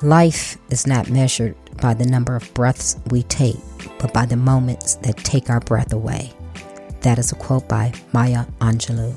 Life is not measured by the number of breaths we take, but by the moments that take our breath away. That is a quote by Maya Angelou.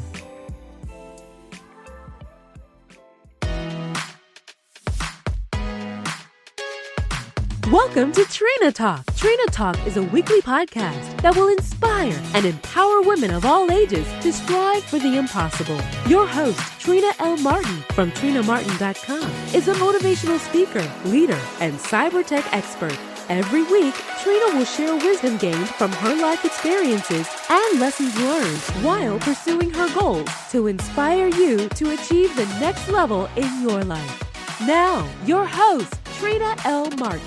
Welcome to Trina Talk. Trina Talk is a weekly podcast that will inspire and empower women of all ages to strive for the impossible. Your host, Trina L. Martin from TrinaMartin.com, is a motivational speaker, leader, and cyber tech expert. Every week, Trina will share wisdom gained from her life experiences and lessons learned while pursuing her goals to inspire you to achieve the next level in your life. Now, your host, Trina L. Martin.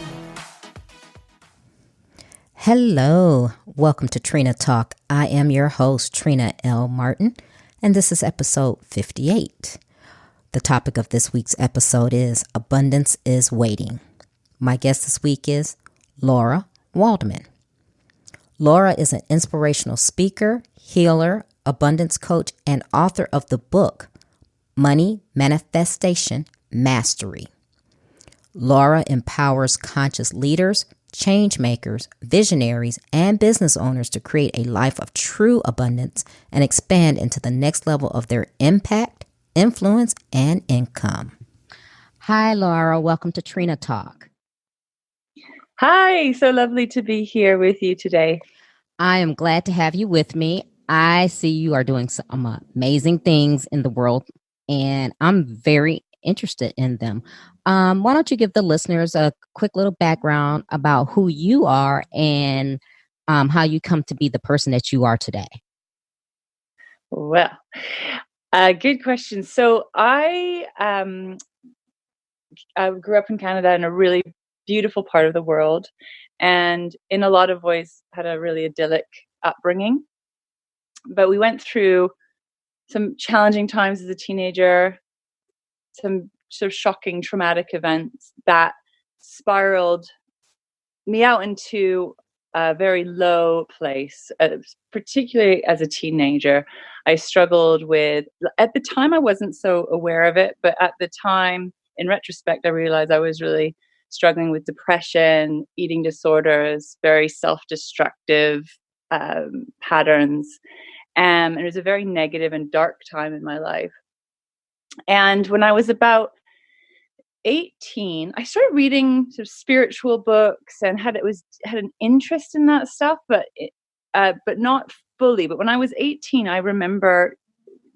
Hello, welcome to Trina Talk. I am your host, Trina L. Martin, and this is episode 58. The topic of this week's episode is Abundance is Waiting. My guest this week is Lara Waldman. Lara is an inspirational speaker, healer, abundance coach, and author of the book, Money Manifestation Mastery. Lara empowers conscious leaders, change makers, visionaries, and business owners to create a life of true abundance and expand into the next level of their impact, influence, and income. Hi, Lara. Welcome to Trina Talk. Hi, so lovely to be here with you today. I am glad to have you with me. I see you are doing some amazing things in the world, and I'm very interested in them. Why don't you give the listeners a quick little background about who you are and how you come to be the person that you are today? Well, good question. So I grew up in Canada in a really beautiful part of the world, and in a lot of ways had a really idyllic upbringing. But we went through some challenging times as a teenager, some sort of shocking, traumatic events that spiraled me out into a very low place, particularly as a teenager. I struggled with, at the time I wasn't so aware of it, but at the time, in retrospect, I realized I was really struggling with depression, eating disorders, very self-destructive patterns. And it was a very negative and dark time in my life. And when I was about 18, I started reading sort of spiritual books and had an interest in that stuff, but not fully. But when I was 18, I remember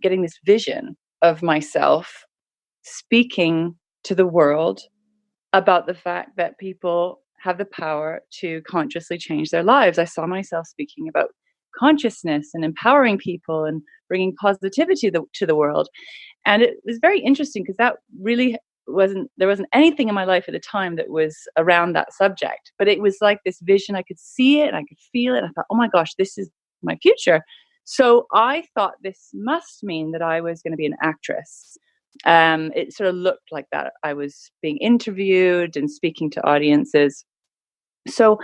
getting this vision of myself speaking to the world about the fact that people have the power to consciously change their lives. I saw myself speaking about consciousness and empowering people and bringing positivity to the world. And it was very interesting because that really there wasn't anything in my life at the time that was around that subject, but it was like this vision. I could see it and I could feel it. I thought, oh my gosh, this is my future. So I thought this must mean that I was going to be an actress. It sort of looked like that. I was being interviewed and speaking to audiences. So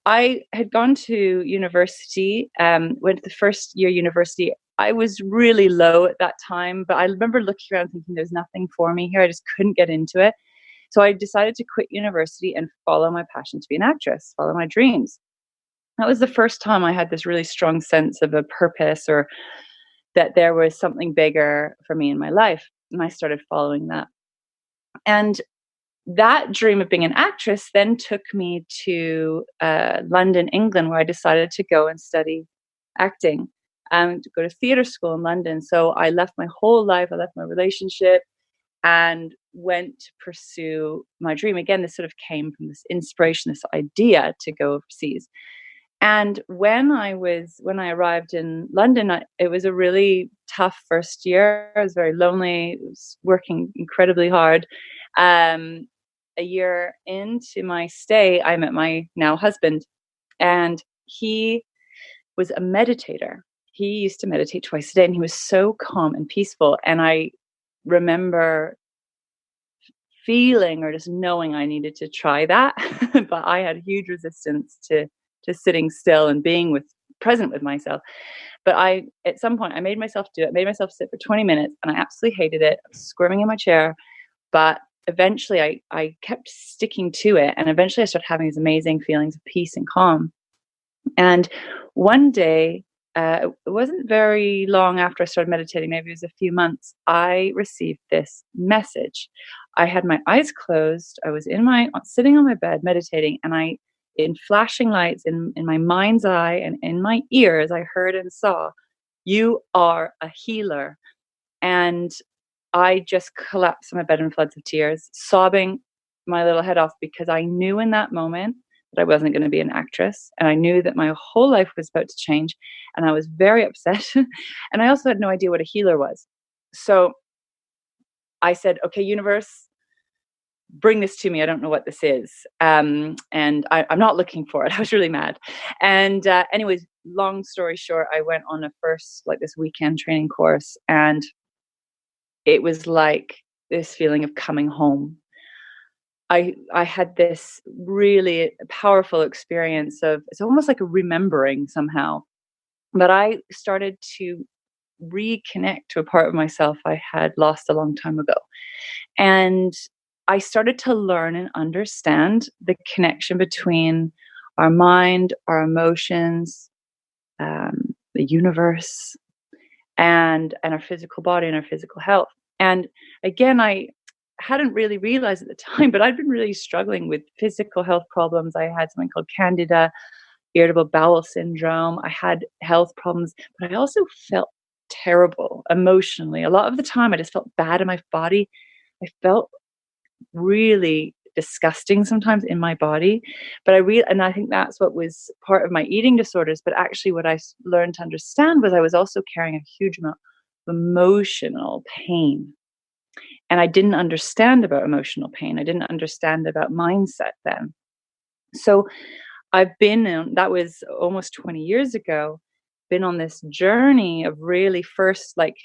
I had gone to university, went to the first year university. I was really low at that time, but I remember looking around thinking there's nothing for me here. I just couldn't get into it. So I decided to quit university and follow my passion to be an actress, follow my dreams. That was the first time I had this really strong sense of a purpose, or that there was something bigger for me in my life. And I started following that. And that dream of being an actress then took me to London, England, where I decided to go and study acting, to go to theatre school in London. So I left my whole life, I left my relationship and went to pursue my dream. Again, this sort of came from this inspiration, this idea to go overseas. And when I arrived in London, it was a really tough first year. I was very lonely. I was working incredibly hard. A year into my stay, I met my now husband, and he was a meditator. He used to meditate twice a day, and he was so calm and peaceful. And I remember feeling or just knowing I needed to try that, but I had huge resistance to sitting still and being present with myself. But at some point, I made myself do it, made myself sit for 20 minutes, and I absolutely hated it. I was squirming in my chair, but eventually I kept sticking to it. And eventually I started having these amazing feelings of peace and calm. And one day, it wasn't very long after I started meditating, maybe it was a few months, I received this message. I had my eyes closed. I was sitting on my bed meditating, and in flashing lights in my mind's eye and in my ears, I heard and saw, "You are a healer." And I just collapsed in my bed in floods of tears, sobbing my little head off, because I knew in that moment that I wasn't going to be an actress. And I knew that my whole life was about to change. And I was very upset. And I also had no idea what a healer was. So I said, "Okay, universe, bring this to me. I don't know what this is." And I'm not looking for it. I was really mad. And anyways, long story short, I went on this weekend training course, and it was like this feeling of coming home. I had this really powerful experience of, it's almost like a remembering somehow, but I started to reconnect to a part of myself I had lost a long time ago. And I started to learn and understand the connection between our mind, our emotions, the universe, and our physical body and our physical health. And again, I hadn't really realized at the time, but I'd been really struggling with physical health problems. I had something called candida, irritable bowel syndrome. I had health problems, but I also felt terrible emotionally. A lot of the time, I just felt bad in my body. I felt really disgusting sometimes in my body. But and I think that's what was part of my eating disorders. But actually, what I learned to understand was I was also carrying a huge amount of emotional pain. And I didn't understand about emotional pain. I didn't understand about mindset then. So that was almost 20 years ago, been on this journey of really first, like,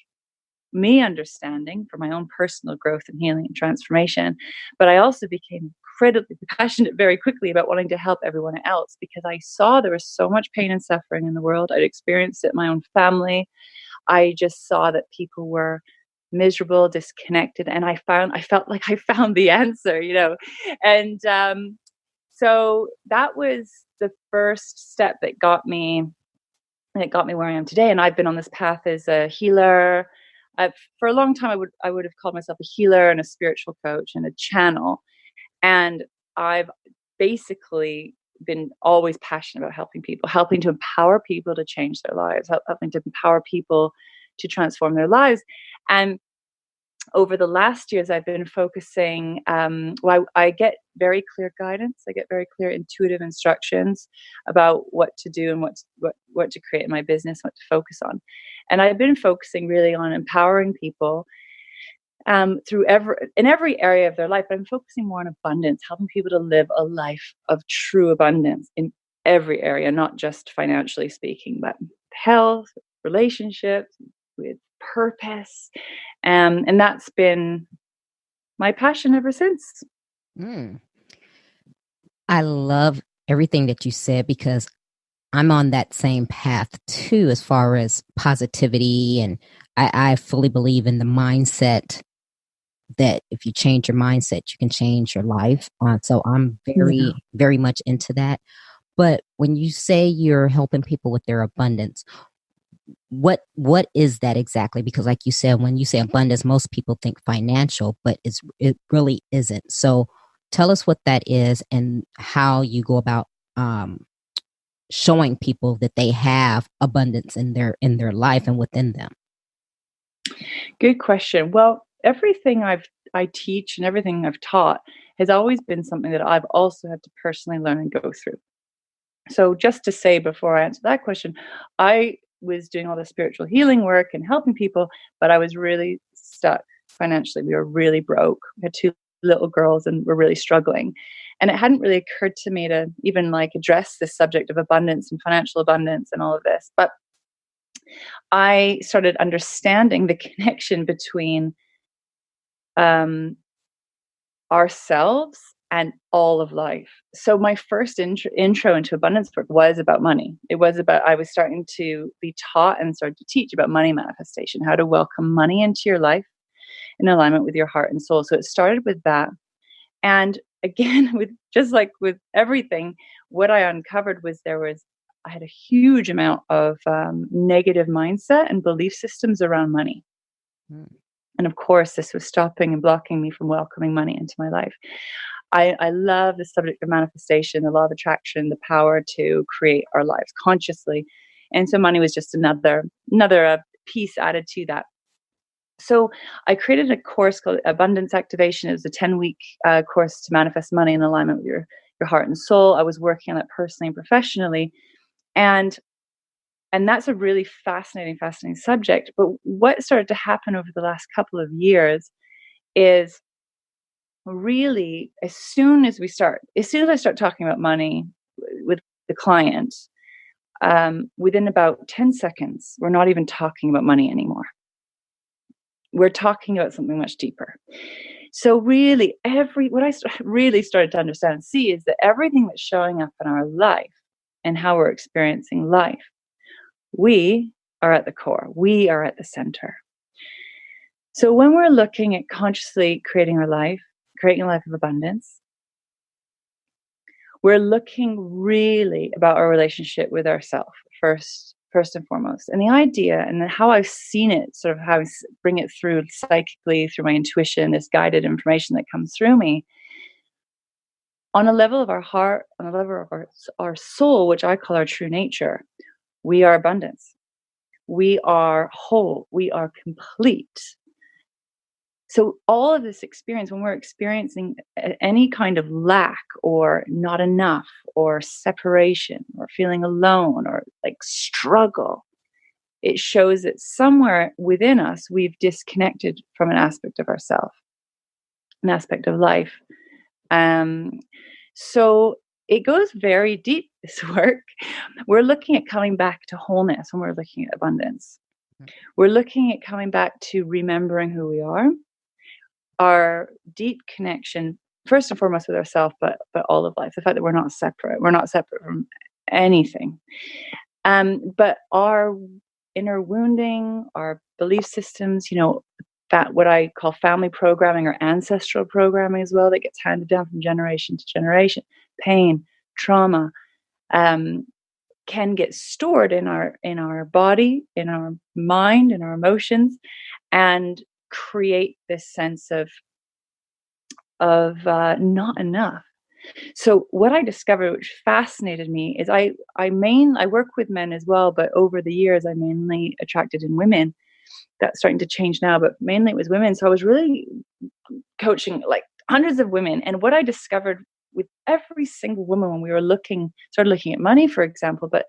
me understanding for my own personal growth and healing and transformation. But I also became incredibly passionate very quickly about wanting to help everyone else, because I saw there was so much pain and suffering in the world. I'd experienced it in my own family. I just saw that people were miserable, disconnected, and I felt like I found the answer, and so that was the first step that got me where I am today. And I've been on this path as a healer. For a long time, I would have called myself a healer and a spiritual coach and a channel. And I've basically been always passionate about helping people, helping to empower people to change their lives, helping to empower people to transform their lives. And over the last years, I've been focusing, I get very clear guidance. I get very clear intuitive instructions about what to do and what to create in my business, what to focus on. And I've been focusing really on empowering people in every area of their life. But I'm focusing more on abundance, helping people to live a life of true abundance in every area, not just financially speaking, but health, relationships, with purpose. And that's been my passion ever since. I love everything that you said, because I'm on that same path too, as far as positivity. And I fully believe in the mindset that if you change your mindset, you can change your life. So I'm very, very much into that. But when you say you're helping people with their abundance, what is that exactly? Because like you said, when you say abundance, most people think financial, but it really isn't. So tell us what that is and how you go about showing people that they have abundance in their life and within them. Good question. Well, everything I teach and everything I've taught has always been something that I've also had to personally learn and go through. So just to say before I answer that question, I was doing all the spiritual healing work and helping people, but I was really stuck financially. We were really broke. We had 2 little girls and we're really struggling. And it hadn't really occurred to me to even address this subject of abundance and financial abundance and all of this. But I started understanding the connection between ourselves and all of life. So my first intro into abundance work was about money. I was starting to be taught and started to teach about money manifestation, how to welcome money into your life in alignment with your heart and soul. So it started with that. And again, with just like with everything, what I uncovered was I had a huge amount of negative mindset and belief systems around money. Mm. And of course, this was stopping and blocking me from welcoming money into my life. I love the subject of manifestation, the law of attraction, the power to create our lives consciously. And so money was just another piece added to that. So I created a course called Abundance Activation. It was a 10-week course to manifest money in alignment with your heart and soul. I was working on that personally and professionally. And that's a really fascinating subject. But what started to happen over the last couple of years is really as soon as I start talking about money with the client, within about 10 seconds, we're not even talking about money anymore. We're talking about something much deeper. So really, what I really started to understand and see is that everything that's showing up in our life and how we're experiencing life, we are at the core. We are at the center. So when we're looking at consciously creating a life of abundance, we're looking really about our relationship with ourselves first and foremost. And the idea and how I've seen it, sort of how I bring it through psychically, through my intuition, this guided information that comes through me, on a level of our heart, on a level of our soul, which I call our true nature, we are abundance. We are whole. We are complete. So all of this experience, when we're experiencing any kind of lack or not enough or separation or feeling alone or like struggle, it shows that somewhere within us, we've disconnected from an aspect of ourselves, an aspect of life. So it goes very deep, this work. We're looking at coming back to wholeness when we're looking at abundance. We're looking at coming back to remembering who we are, our deep connection, first and foremost with ourselves, but all of life. The fact that we're not separate from anything. But our inner wounding, our belief systems, that what I call family programming or ancestral programming as well, that gets handed down from generation to generation, pain, trauma, can get stored in our body, in our mind, in our emotions, and create this sense of not enough. So what I discovered, which fascinated me, is I work with men as well, but over the years I mainly attracted in women. That's starting to change now, but mainly it was women. So I was really coaching like hundreds of women, and what I discovered with every single woman when we were started looking at money, for example, but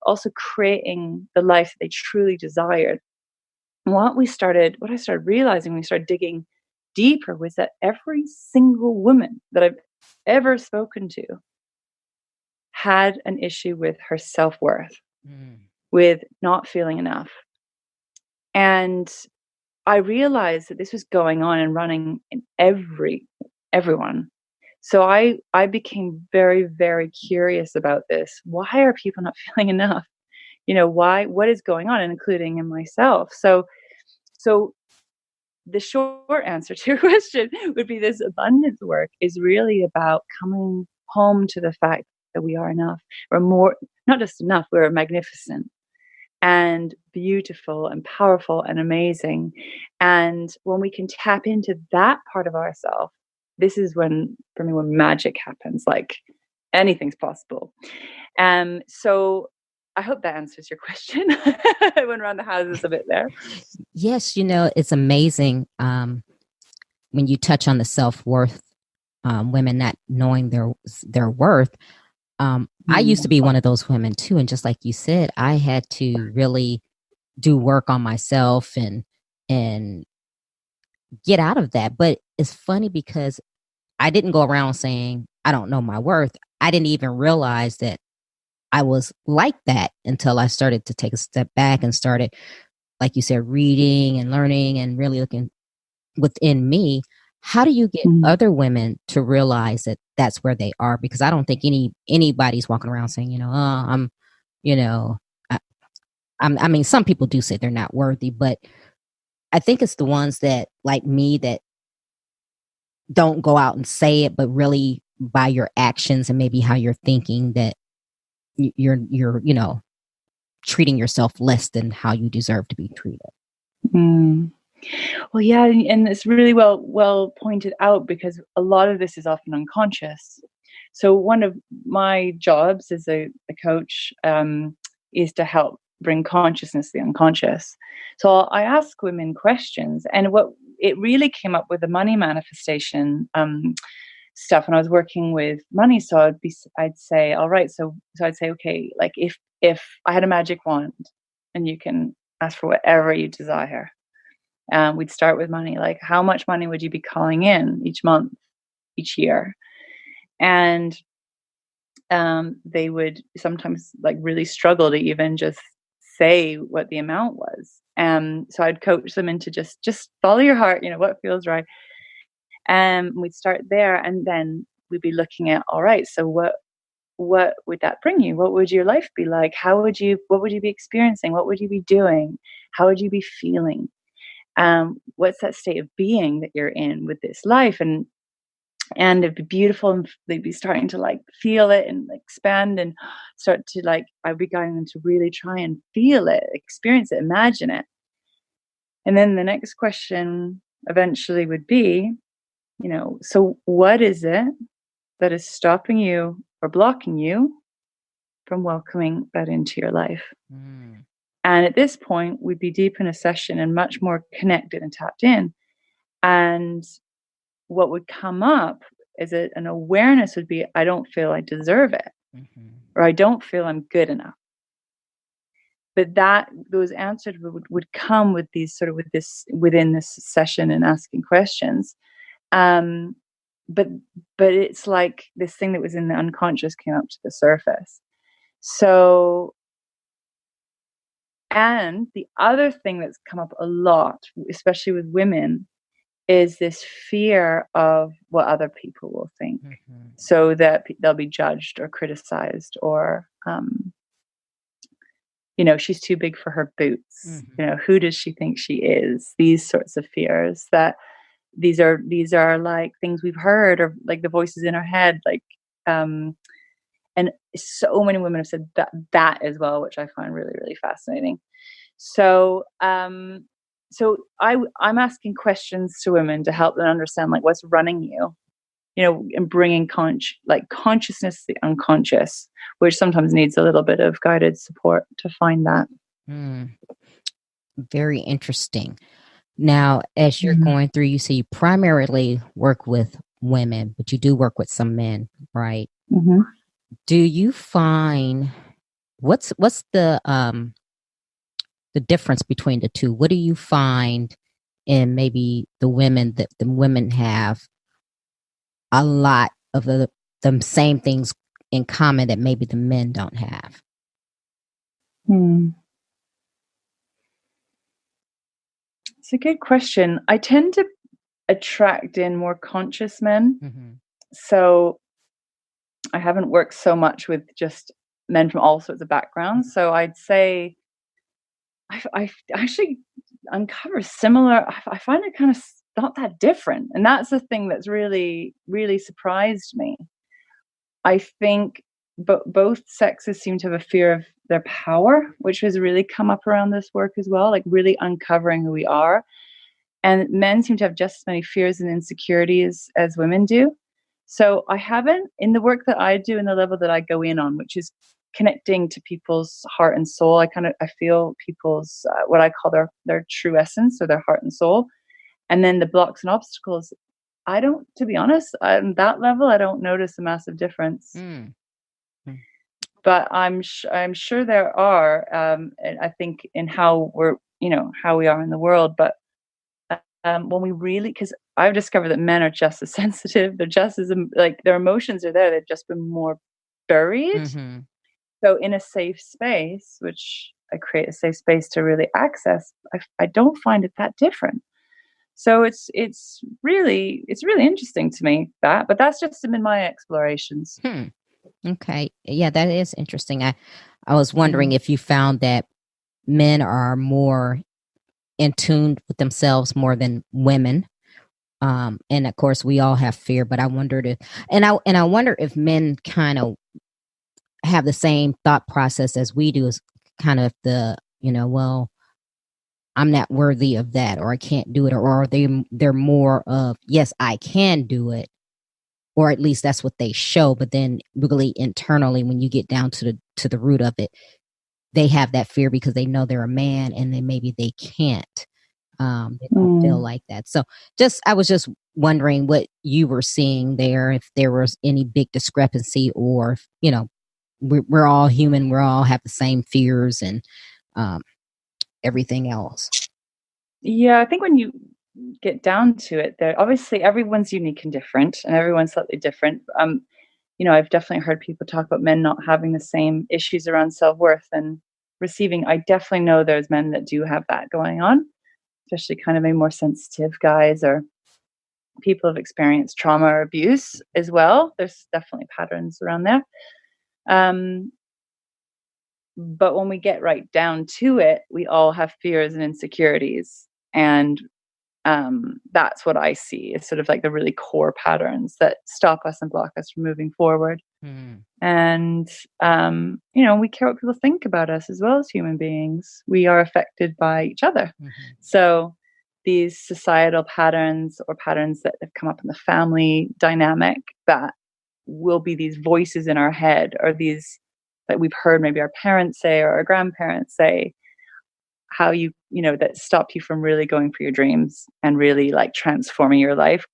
also creating the life that they truly desired. What I started realizing when we started digging deeper was that every single woman that I've ever spoken to had an issue with her self-worth, with not feeling enough. And I realized that this was going on and running in everyone. So I became very, very curious about this. Why are people not feeling enough? What is going on, including in myself? So the short answer to your question would be this abundance work is really about coming home to the fact that we are enough. We're more, not just enough, we're magnificent and beautiful and powerful and amazing. And when we can tap into that part of ourselves, this is when magic happens, like anything's possible. So I hope that answers your question. I went around the houses a bit there. Yes, it's amazing when you touch on the self-worth, women not knowing their worth. I used to be one of those women too. And just like you said, I had to really do work on myself and get out of that. But it's funny because I didn't go around saying, I don't know my worth. I didn't even realize that I was like that until I started to take a step back and started, like you said, reading and learning and really looking within me. How do you get other women to realize that that's where they are? Because I don't think anybody's walking around saying, I mean, some people do say they're not worthy, but I think it's the ones that, like me, that don't go out and say it, but really by your actions and maybe how you're thinking that you're, treating yourself less than how you deserve to be treated. Mm. Well, yeah, and it's really well pointed out, because a lot of this is often unconscious. So one of my jobs as a coach is to help bring consciousness to the unconscious. So I ask women questions, and what it really came up with the money manifestation stuff when I was working with money. So I'd say, all right, so I'd say, okay, like if I had a magic wand and you can ask for whatever you desire. We'd start with money. Like, how much money would you be calling in each month, each year? And they would sometimes like really struggle to even just say what the amount was. So I'd coach them into just follow your heart, what feels right. We'd start there, and then we'd be looking at, all right, so what would that bring you? What would your life be like? What would you be experiencing? What would you be doing? How would you be feeling? What's that state of being that you're in with this life? And it'd be beautiful, and they'd be starting to like feel it and expand and start to like, I'd be guiding them to really try and feel it, experience it, imagine it. And then the next question eventually would be, so what is it that is stopping you or blocking you from welcoming that into your life? Mm. And at this point, we'd be deep in a session and much more connected and tapped in. And what would come up is an awareness would be, I don't feel I deserve it, or I don't feel I'm good enough. But those answers would come with these sort of within this session and asking questions. But it's like this thing that was in the unconscious came up to the surface. So, and the other thing that's come up a lot, especially with women, is this fear of what other people will think, so that they'll be judged or criticized, or, she's too big for her boots. Who does she think she is? These sorts of fears, that these are like things we've heard, or like the voices in our head, like, and so many women have said that as well, which I find really, really fascinating. So, I'm asking questions to women to help them understand like what's running you, and bringing consciousness to the unconscious, which sometimes needs a little bit of guided support to find that. Very interesting. Now, as you're going through, you say you primarily work with women, but you do work with some men, right? Mm-hmm. Do you find what's the difference between the two? What do you find in maybe the women that the women have a lot of the same things in common that maybe the men don't have? It's a good question. I tend to attract in more conscious men. So I haven't worked so much with just men from all sorts of backgrounds. So I'd say I actually uncover similar. I find it kind of not that different. And that's the thing that's really, really surprised me. I think both sexes seem to have a fear of their power, which has really come up around this work as well, like really uncovering who we are. And men seem to have just as many fears and insecurities as women do. So I haven't, in the work that I do and the level that I go in on, which is connecting to people's heart and soul, I feel people's, what I call their true essence, or their heart and soul. And then the blocks and obstacles, to be honest, on that level, I don't notice a massive difference. But I'm sure there are, and I think in how how we are in the world. But when we really, because I've discovered that men are just as sensitive. They're just as, like, their emotions are there. They've just been more buried. So in a safe space, which I create a safe space to really access, I don't find it that different. So it's really interesting to me, but that's just been my explorations. Okay. Yeah, that is interesting. I was wondering if you found that men are more in tune with themselves more than women. And of course, we all have fear, but I wondered if, and I wonder if men kind of have the same thought process as we do, is kind of the, well, I'm not worthy of that, or I can't do it, or they're more of, yes, I can do it, or at least that's what they show. But then really internally, when you get down to the root of it, they have that fear because they know they're a man and then maybe they can't. They don't feel like that. So I was just wondering what you were seeing there, if there was any big discrepancy, or if, we're all human, we all have the same fears and everything else. Yeah, I think when you get down to it, there obviously everyone's unique and different, and everyone's slightly different. I've definitely heard people talk about men not having the same issues around self-worth and receiving. I definitely know there's men that do have that going on, especially kind of maybe more sensitive guys, or people have experienced trauma or abuse as well. There's definitely patterns around there. But when we get right down to it, we all have fears and insecurities. And that's what I see is sort of like the really core patterns that stop us and block us from moving forward. And, we care what people think about us as well as human beings. We are affected by each other. So these societal patterns, or patterns that have come up in the family dynamic, that will be these voices in our head, or these that we've heard maybe our parents say or our grandparents say, how that stop you from really going for your dreams and really like transforming your life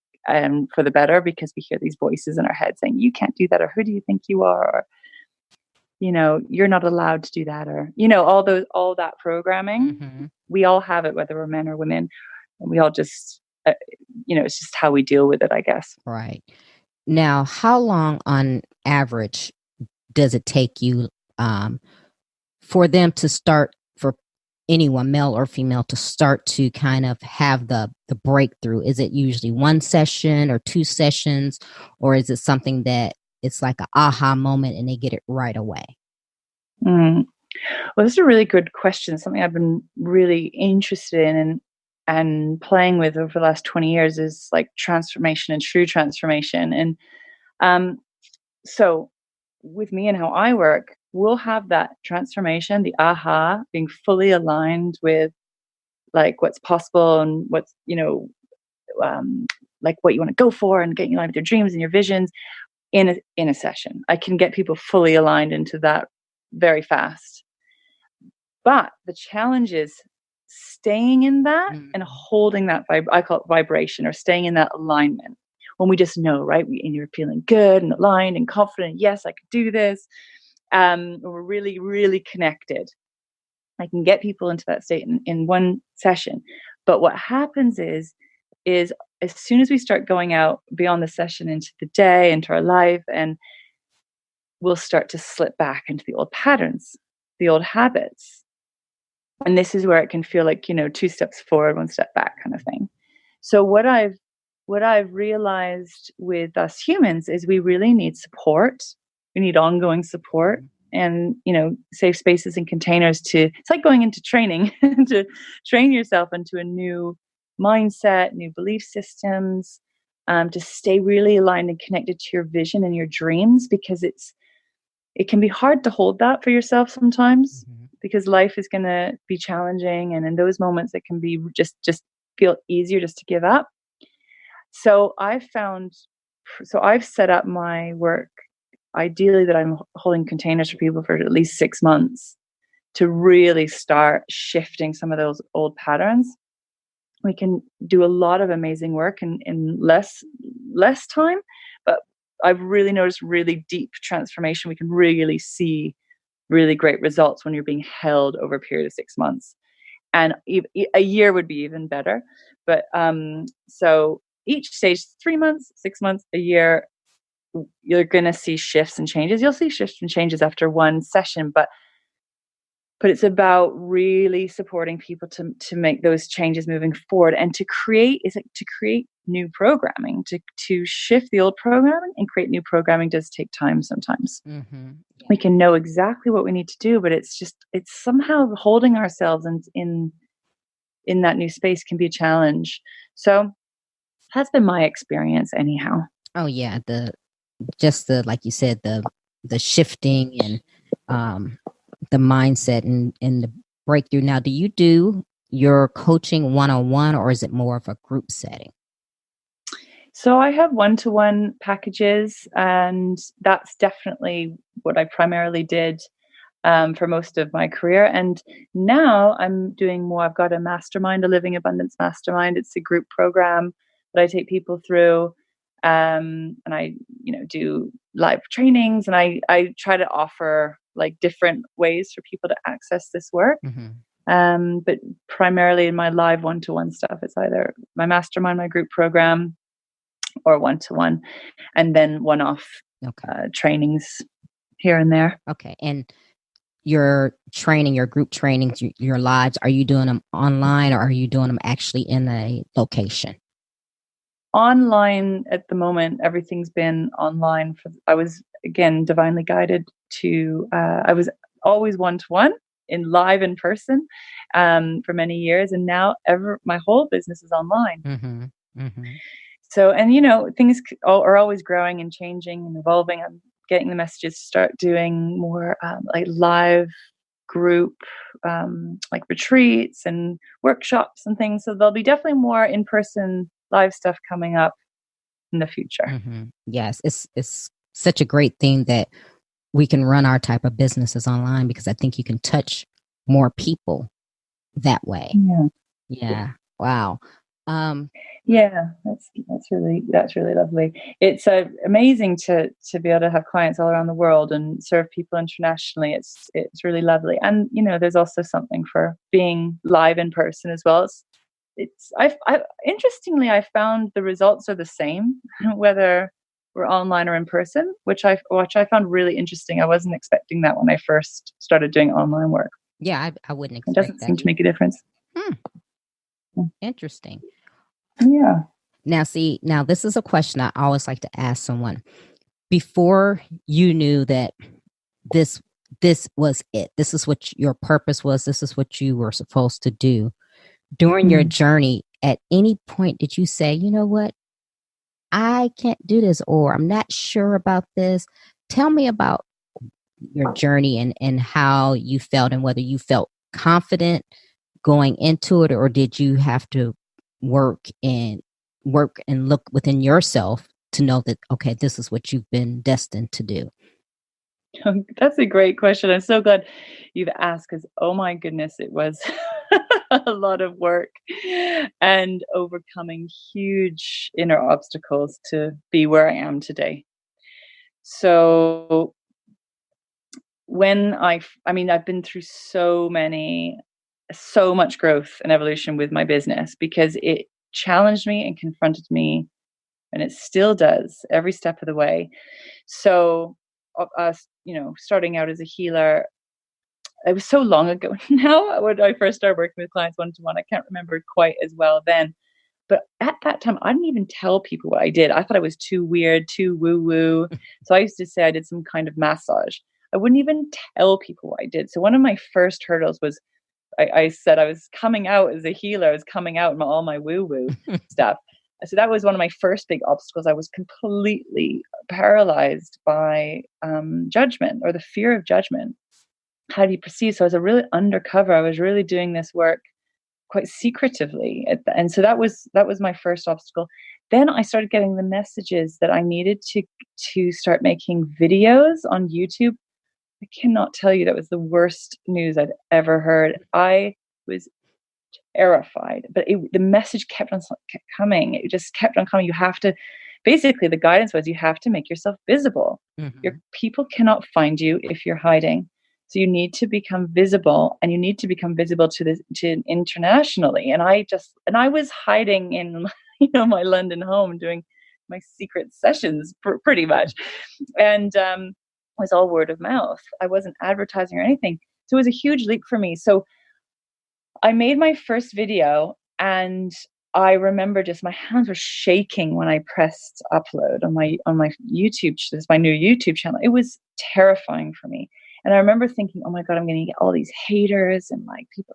for the better, because we hear these voices in our head saying, you can't do that, or who do you think you are, or you're not allowed to do that, or all that programming. We all have it, whether we're men or women, and we all just it's just how we deal with it, I guess. Right. Now, how long on average does it take you for them to start, for anyone, male or female, to start to kind of have the breakthrough? Is it usually one session or two sessions, or is it something that it's like an aha moment and they get it right away? Well, this is a really good question. Something I've been really interested in and playing with over the last 20 years is like transformation and true transformation. And so with me and how I work, we'll have that transformation, the aha, being fully aligned with like what's possible and what's, like what you want to go for, and getting in line with your dreams and your visions in a session. I can get people fully aligned into that very fast. But the challenge is staying in that and holding that I call it vibration, or staying in that alignment. When we just know, right? And you're feeling good and aligned and confident. Yes, I could do this. We're really, really connected. I can get people into that state in one session. But what happens is as soon as we start going out beyond the session into the day, into our life, and we'll start to slip back into the old patterns, the old habits. And this is where it can feel like, two steps forward, one step back kind of thing. So what I've realized with us humans is we really need support. We need ongoing support and, safe spaces and containers it's like going into training to train yourself into a new mindset, new belief systems, to stay really aligned and connected to your vision and your dreams, because it can be hard to hold that for yourself sometimes, because life is going to be challenging. And in those moments, it can be just feel easier just to give up. So I've set up my work, ideally, that I'm holding containers for people for at least 6 months to really start shifting some of those old patterns. We can do a lot of amazing work in less time, but I've really noticed really deep transformation. We can really see really great results when you're being held over a period of 6 months, and a year would be even better. But so each stage, 3 months, 6 months, a year, you're going to see shifts and changes. You'll see shifts and changes after one session, but it's about really supporting people to make those changes moving forward, and to create new programming, to shift the old programming and create new programming does take time sometimes. We can know exactly what we need to do, but it's somehow holding ourselves in in that new space can be a challenge. So that's been my experience anyhow. Oh yeah, like you said, the shifting and the mindset and the breakthrough. Now, do you do your coaching one-on-one, or is it more of a group setting? So I have one-to-one packages, and that's definitely what I primarily did for most of my career. And now I'm doing more. I've got a mastermind, a Living Abundance Mastermind. It's a group program that I take people through. And I, do live trainings, and I try to offer like different ways for people to access this work. Mm-hmm. But primarily in my live one-to-one stuff, it's either my mastermind, my group program, or one-to-one, and then one-off trainings here and there. Okay. And your training, your group trainings, your lives, are you doing them online, or are you doing them actually in a location? Online at the moment. Everything's been online. I was, again, divinely guided to, I was always one-to-one in person for many years. And now my whole business is online. Mm-hmm. Mm-hmm. So, and things are always growing and changing and evolving. I'm getting the messages to start doing more like live group like retreats and workshops and things. So there'll be definitely more in-person live stuff coming up in the future. Mm-hmm. Yes, it's such a great thing that we can run our type of businesses online, because I think you can touch more people that way. Yeah. Wow. Yeah, that's really lovely. It's amazing to be able to have clients all around the world and serve people internationally. It's really lovely, and there's also something for being live in person as well. Interestingly, I found the results are the same whether we're online or in person, which I found really interesting. I wasn't expecting that when I first started doing online work. Yeah, I wouldn't expect that. It doesn't seem to make a difference. Interesting. Yeah. Now this is a question I always like to ask someone. Before you knew that this was it, this is what your purpose was, this is what you were supposed to do, during your journey, at any point did you say, you know what, I can't do this, or I'm not sure about this? Tell me about your journey and how you felt, and whether you felt confident going into it, or did you have to work and look within yourself to know that, okay, this is what you've been destined to do? That's a great question. I'm so glad you've asked, because, oh my goodness, it was a lot of work and overcoming huge inner obstacles to be where I am today. So when I've been through so much growth and evolution with my business, because it challenged me and confronted me, and it still does every step of the way. So, starting out as a healer, it was so long ago now when I first started working with clients one-to-one. I can't remember quite as well then. But at that time, I didn't even tell people what I did. I thought it was too weird, too woo-woo. So I used to say I did some kind of massage. I wouldn't even tell people what I did. So one of my first hurdles was, I said I was coming out as a healer. I was coming out in all my woo-woo stuff. So that was one of my first big obstacles. I was completely paralyzed by judgment, or the fear of judgment. How do you perceive? So I was really undercover. I was really doing this work quite secretively. And so that was my first obstacle. Then I started getting the messages that I needed to start making videos on YouTube. I cannot tell you, that was the worst news I'd ever heard. I was terrified, but the message kept coming. It just kept on coming. You have to, basically the guidance was, you have to make yourself visible. Your people cannot find you if you're hiding. So you need to become visible, and you need to become visible to internationally. And I was hiding in my London home, doing my secret sessions pretty much. And it was all word of mouth. I wasn't advertising or anything. So it was a huge leap for me. So I made my first video, and I remember just my hands were shaking when I pressed upload on my YouTube. This is my new YouTube channel. It was terrifying for me. And I remember thinking, oh my God, I'm going to get all these haters and like people,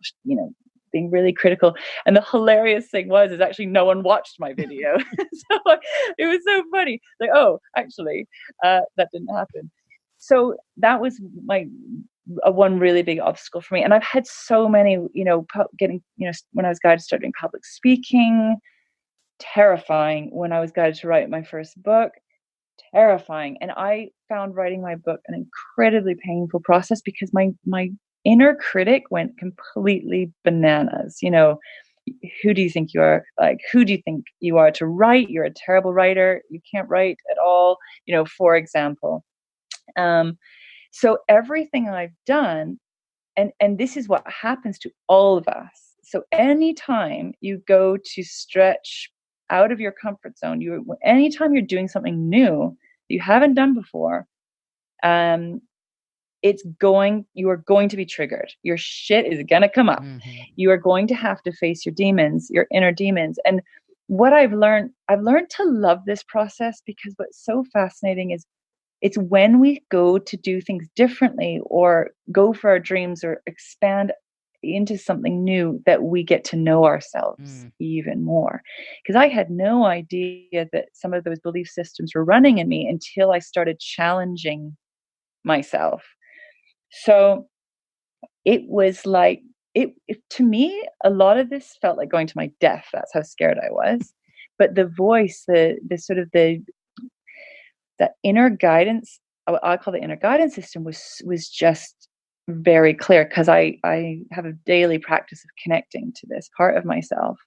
being really critical. And the hilarious thing is actually no one watched my video. So it was so funny. Like, oh, actually, that didn't happen. So that was one really big obstacle for me. And I've had so many, when I was guided to start doing public speaking, terrifying. When I was guided to write my first book, terrifying. And I found writing my book an incredibly painful process because my inner critic went completely bananas. Who do you think you are? Like, who do you think you are to write? You're a terrible writer. You can't write at all, for example. So everything I've done, and this is what happens to all of us. So anytime you go to stretch out of your comfort zone, anytime you're doing something new that you haven't done before, you are going to be triggered. Your shit is going to come up. Mm-hmm. You are going to have to face your demons, your inner demons. And what I've learned to love this process, because what's so fascinating is it's when we go to do things differently or go for our dreams or expand into something new that we get to know ourselves even more. Because I had no idea that some of those belief systems were running in me until I started challenging myself. So it was like, to me, a lot of this felt like going to my death. That's how scared I was. But the voice, that inner guidance, I call the inner guidance system, was just very clear, because I have a daily practice of connecting to this part of myself,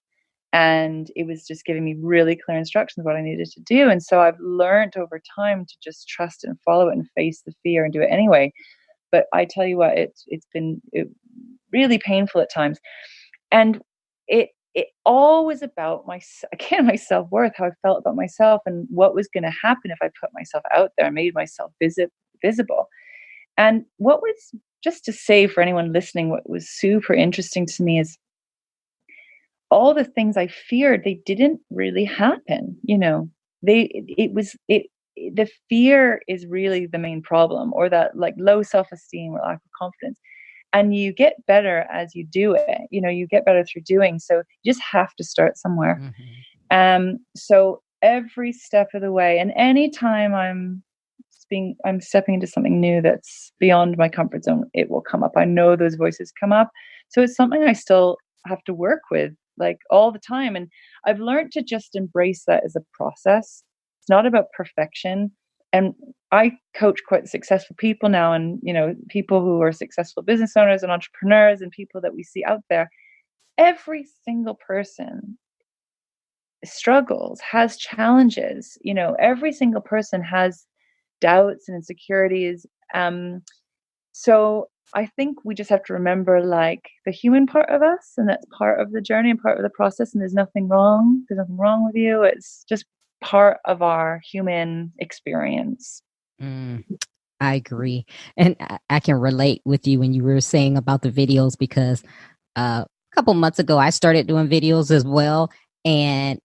and it was just giving me really clear instructions what I needed to do. And so I've learned over time to just trust and follow it and face the fear and do it anyway. But I tell you what, it's been really painful at times, and it all was about my self-worth, how I felt about myself, and what was going to happen if I put myself out there and made myself visible. And what was, just to say for anyone listening, what was super interesting to me is all the things I feared, they didn't really happen. The fear is really the main problem, or that like low self-esteem or lack of confidence. And you get better as you do it. You get better through doing. So you just have to start somewhere. Mm-hmm. So every step of the way, and anytime I'm stepping into something new that's beyond my comfort zone, it will come up. I know those voices come up. So it's something I still have to work with, like, all the time. And I've learned to just embrace that as a process. It's not about perfection. And I coach quite successful people now, and people who are successful business owners and entrepreneurs and people that we see out there. Every single person struggles, has challenges. Every single person has doubts and insecurities. So I think we just have to remember, like, the human part of us, and that's part of the journey and part of the process. And there's nothing wrong. There's nothing wrong with you. It's just part of our human experience. I agree. And I can relate with you when you were saying about the videos, because a couple months ago, I started doing videos as well. And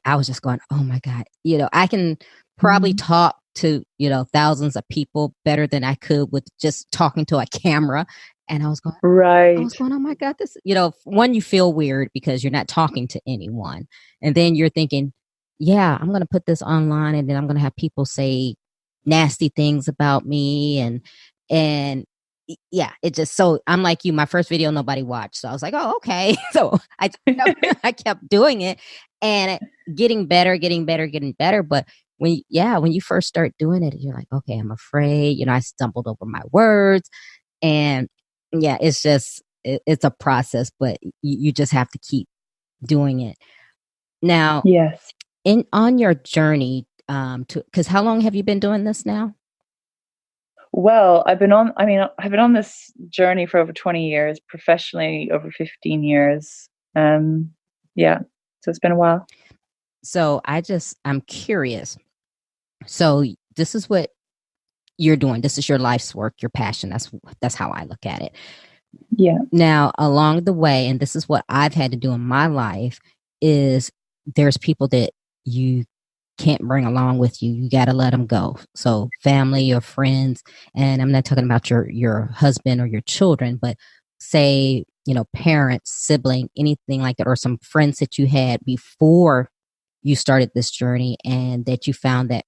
I was just going, oh my God, I can probably talk to, thousands of people better than I could with just talking to a camera. And I was going, oh my God, this, one, you feel weird because you're not talking to anyone. And then you're thinking, yeah, I'm going to put this online, and then I'm going to have people say nasty things about me. And yeah, it just, so I'm like you, my first video, nobody watched. So I was like, oh, okay. So I kept doing it, and getting better. But when you first start doing it, you're like, okay, I'm afraid, I stumbled over my words, and yeah, it's just, it's a process, but you just have to keep doing it. Now, yes. On your journey, because how long have you been doing this now? Well, I've been on this journey for over 20 years, professionally over 15 years. Yeah, so it's been a while. So I'm curious. So this is what you're doing. This is your life's work, your passion. That's how I look at it. Yeah. Now, along the way, and this is what I've had to do in my life, is there's people that you can't bring along with you. You got to let them go. So family or friends, and I'm not talking about your husband or your children, but say, parents, sibling, anything like that, or some friends that you had before you started this journey and that you found that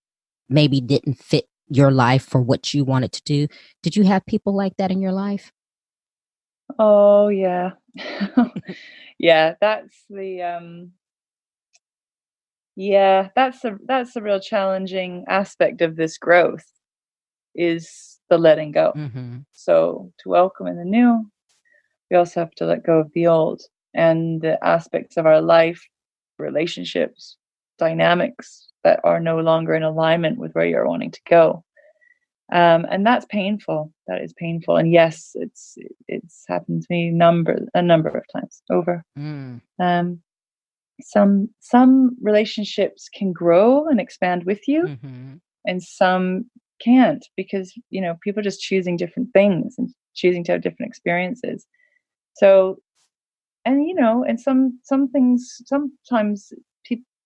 maybe didn't fit your life for what you wanted to do? Did you have people like that in your life? Oh yeah. Yeah, that's the real challenging aspect of this growth, is the letting go. Mm-hmm. So to welcome in the new, we also have to let go of the old, and the aspects of our life, relationships, dynamics that are no longer in alignment with where you're wanting to go. And that's painful. That is painful. And yes, it's happened to me a number of times over. Mm. Some relationships can grow and expand with you, Mm-hmm. and some can't, because people are just choosing different things and choosing to have different experiences. So, and and some things, sometimes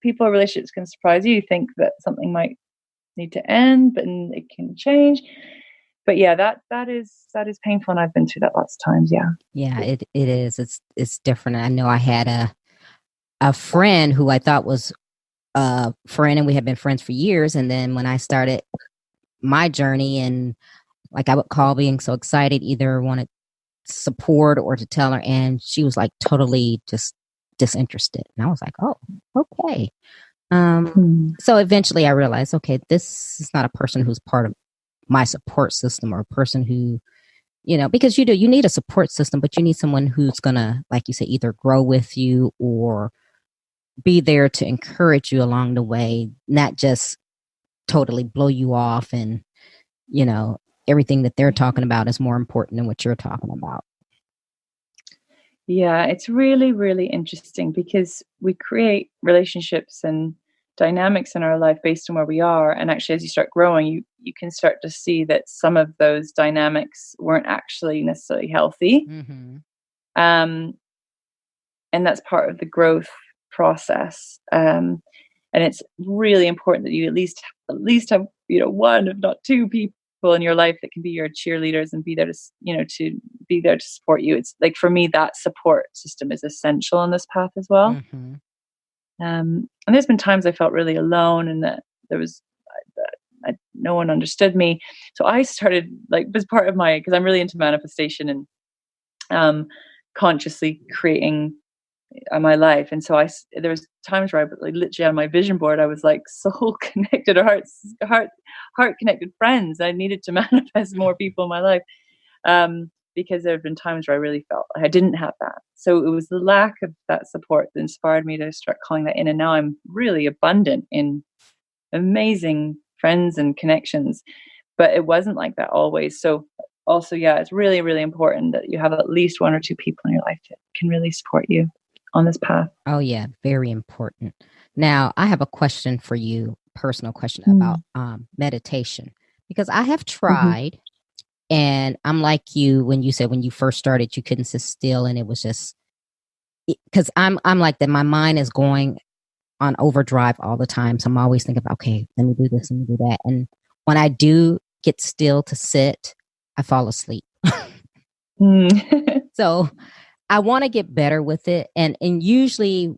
people, relationships can surprise you. You think that something might need to end, but it can change. But yeah, that is painful, and I've been through that lots of times. Yeah, it is. It's different. I know I had a friend who I thought was a friend, and we had been friends for years. And then when I started my journey, and like I would call being so excited, either wanted support or to tell her, and she was like totally just disinterested. And I was like, oh, okay. So eventually I realized, okay, this is not a person who's part of my support system, or a person who, because you need a support system, but you need someone who's gonna, like you say, either grow with you or be there to encourage you along the way, not just totally blow you off and, everything that they're talking about is more important than what you're talking about. Yeah, it's really, really interesting, because we create relationships and dynamics in our life based on where we are. And actually, as you start growing, you can start to see that some of those dynamics weren't actually necessarily healthy. Mm-hmm. And that's part of the growth process. And it's really important that you at least have one, if not two people in your life that can be your cheerleaders and be there to be there to support you. It's like, for me, that support system is essential on this path as well. Mm-hmm. And there's been times I felt really alone, and that there was no one understood me. So I started, like, as part of because I'm really into manifestation and consciously creating my life. And so there was times where I like, literally on my vision board, I was like soul connected, or heart connected friends. I needed to manifest more people in my life, because there have been times where I really felt like I didn't have that. So it was the lack of that support that inspired me to start calling that in. And now I'm really abundant in amazing friends and connections, but it wasn't like that always. So also, yeah, it's really, really important that you have at least one or two people in your life that can really support you on this path. Oh yeah, very important. Now, I have a question for you, personal question about meditation, because I have tried, and I'm like you when you said when you first started you couldn't sit still, and it was just because I'm like that. My mind is going on overdrive all the time, so I'm always thinking about, okay, let me do this, let me do that, and when I do get still to sit, I fall asleep. So I want to get better with it. And usually,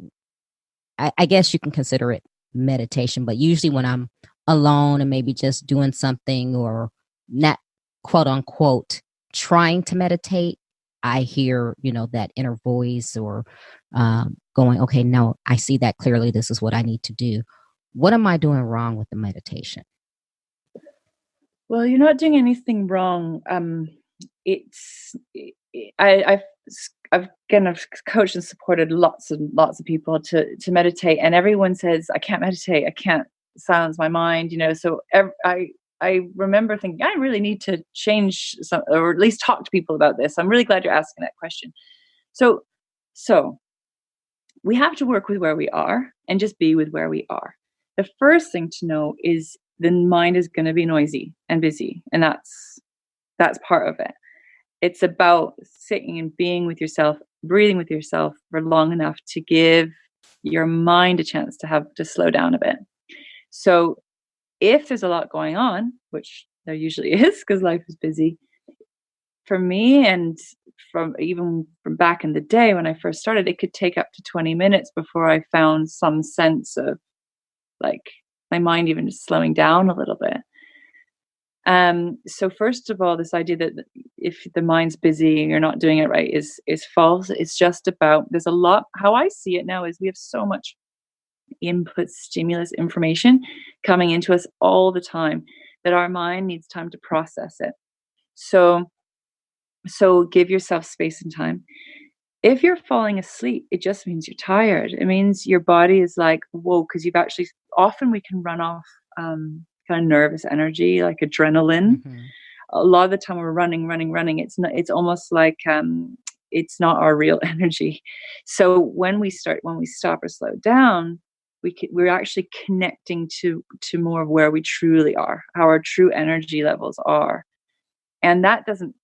I guess you can consider it meditation, but usually when I'm alone and maybe just doing something or not, quote unquote, trying to meditate, I hear, that inner voice, or going, okay, no, I see that clearly. This is what I need to do. What am I doing wrong with the meditation? Well, you're not doing anything wrong. I've kind of coached and supported lots and lots of people to meditate, and everyone says, I can't meditate, I can't silence my mind, so I remember thinking, I really need to change some, or at least talk to people about this. I'm really glad you're asking that question. So we have to work with where we are and just be with where we are. The first thing to know is the mind is going to be noisy and busy, and that's part of it. It's about sitting and being with yourself, breathing with yourself for long enough to give your mind a chance to slow down a bit. So if there's a lot going on, which there usually is because life is busy, for me and even from back in the day when I first started, it could take up to 20 minutes before I found some sense of like my mind even just slowing down a little bit. So first of all, this idea that if the mind's busy and you're not doing it right is false. It's just about, there's a lot, how I see it now is we have so much input, stimulus, information coming into us all the time that our mind needs time to process it. So give yourself space and time. If you're falling asleep, it just means you're tired. It means your body is like, whoa, because you've actually, often we can run off kind of nervous energy, like adrenaline. Mm-hmm. A lot of the time we're running. It's almost like it's not our real energy. So when we stop or slow down, we're actually connecting to more of where we truly are, how our true energy levels are. And that doesn't,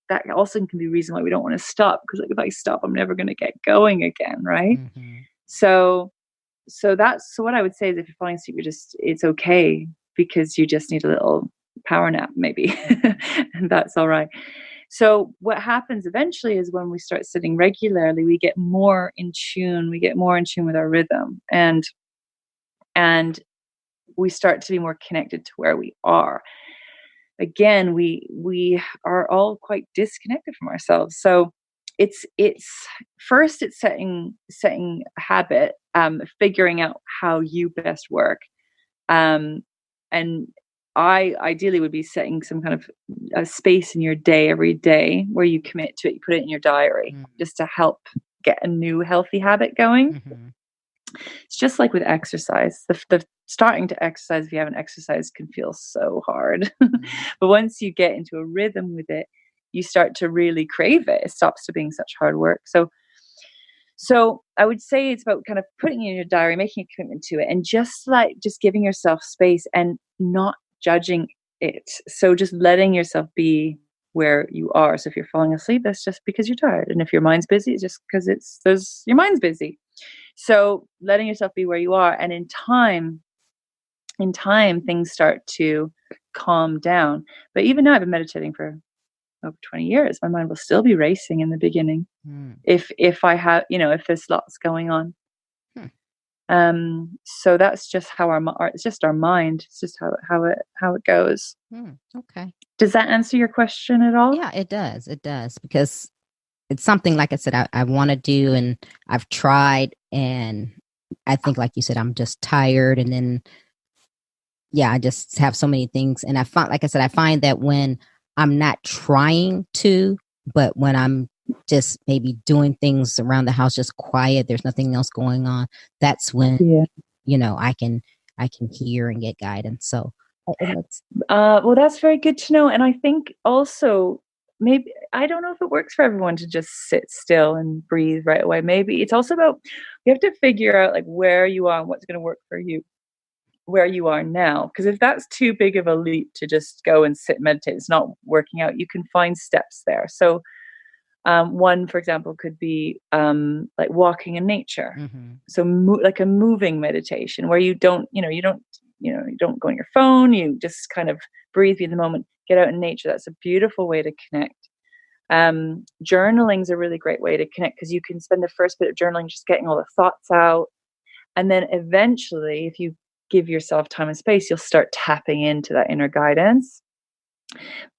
that also can be a reason why we don't want to stop, because like if I stop, I'm never going to get going again, right? Mm-hmm. So what I would say is if you're falling asleep, it's okay, because you just need a little power nap maybe, and that's all right. So what happens eventually is when we start sitting regularly, we get more in tune with our rhythm, and we start to be more connected to where we are. Again, we are all quite disconnected from ourselves. So it's setting a habit, figuring out how you best work. And I ideally would be setting some kind of a space in your day every day where you commit to it. You put it in your diary just to help get a new healthy habit going. Mm-hmm. It's just like with exercise. The starting to exercise, if you haven't exercised, can feel so hard. But once you get into a rhythm with it, you start to really crave it. It stops to being such hard work. So I would say it's about kind of putting it in your diary, making a commitment to it, and just giving yourself space and not judging it. So just letting yourself be where you are. So if you're falling asleep, that's just because you're tired. And if your mind's busy, it's just because your mind's busy. So letting yourself be where you are, and in time, things start to calm down. But even now, I've been meditating for over 20 years. My mind will still be racing in the beginning. If I have, if there's lots going on. So that's just how it's just our mind. It's just how it goes. Okay. Does that answer your question at all? Yeah, it does. It does, because it's something, like I said, I want to do, and I've tried, and I think, like you said, I'm just tired. And then, I just have so many things. And I find that when I'm not trying to, but when I'm just maybe doing things around the house, just quiet, there's nothing else going on, that's when, I can hear and get guidance. So well, that's very good to know. And I think also, maybe, I don't know if it works for everyone to just sit still and breathe right away. Maybe it's also about, you have to figure out like where you are and what's going to work for you, where you are now. Because if that's too big of a leap to just go and sit and meditate, it's not working out, you can find steps there. So one, for example, could be like walking in nature. So like a moving meditation where you don't go on your phone, you just kind of breathe, be in the moment, get out in nature. That's a beautiful way to connect. Journaling is a really great way to connect, because you can spend the first bit of journaling just getting all the thoughts out. And then eventually, if you give yourself time and space, you'll start tapping into that inner guidance.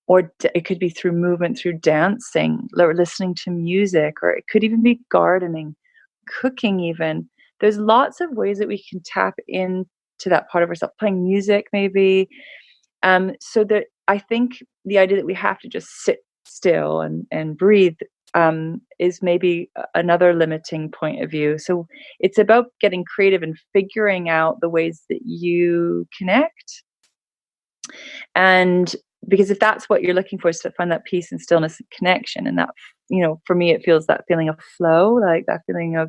Or it could be through movement, through dancing, or listening to music, or it could even be gardening, cooking even. There's lots of ways that we can tap into that part of ourselves, playing music maybe. So that I think the idea that we have to just sit still and breathe is maybe another limiting point of view. So it's about getting creative and figuring out the ways that you connect. And because if that's what you're looking for, is to find that peace and stillness and connection, and that, for me, it feels that feeling of flow, like that feeling of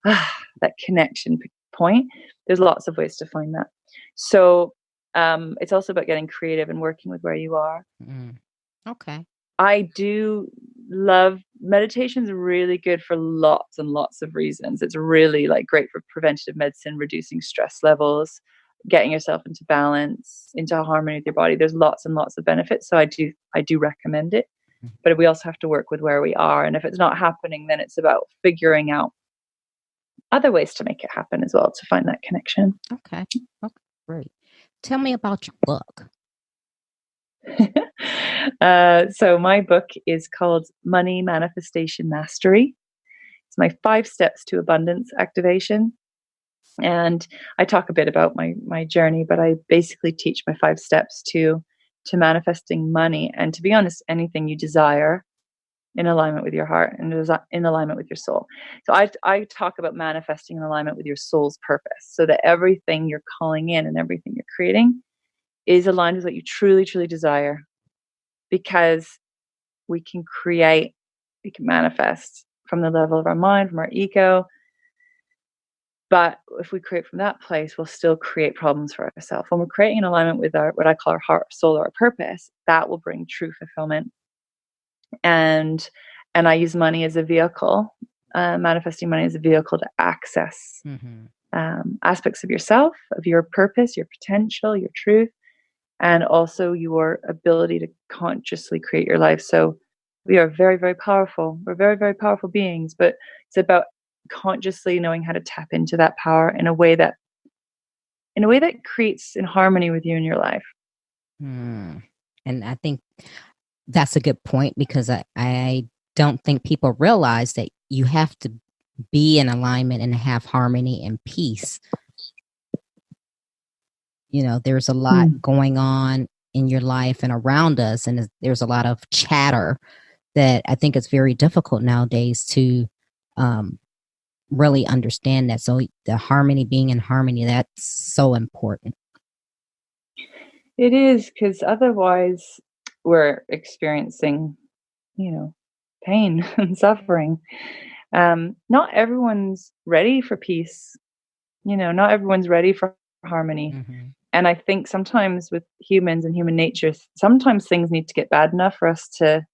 that connection point. There's lots of ways to find that. So it's also about getting creative and working with where you are. Okay. I do love meditation's really good for lots and lots of reasons. It's really great for preventative medicine, reducing stress levels, getting yourself into balance, into harmony with your body. There's lots and lots of benefits. So I do recommend it. but we also have to work with where we are. And if it's not happening, then it's about figuring out other ways to make it happen as well, to find that connection. Okay. Okay. Great. Tell me about your book. So my book is called Money Manifestation Mastery. It's my 5 steps to abundance activation. And I talk a bit about my journey, but I basically teach my 5 steps to manifesting money. And to be honest, anything you desire in alignment with your heart and in alignment with your soul. So I talk about manifesting in alignment with your soul's purpose, so that everything you're calling in and everything you're creating is aligned with what you truly, truly desire. Because we can manifest from the level of our mind, from our ego. But if we create from that place, we'll still create problems for ourselves. When we're creating in alignment with what I call our heart, soul, or our purpose, that will bring true fulfillment. And I use money as a vehicle, manifesting money as a vehicle to access aspects of yourself, of your purpose, your potential, your truth, and also your ability to consciously create your life. So we are very, very powerful. We're very, very powerful beings, but it's about consciously knowing how to tap into that power in a way that creates in harmony with you in your life. And I think that's a good point, because I don't think people realize that you have to be in alignment and have harmony and peace. You know, there's a lot going on in your life and around us, and there's a lot of chatter that I think it's very difficult nowadays to really understand that. So the harmony, being in harmony, that's so important. It is, because otherwise we're experiencing, pain and suffering. Not everyone's ready for peace. Not everyone's ready for harmony. And I think sometimes with humans and human nature, sometimes things need to get bad enough for us to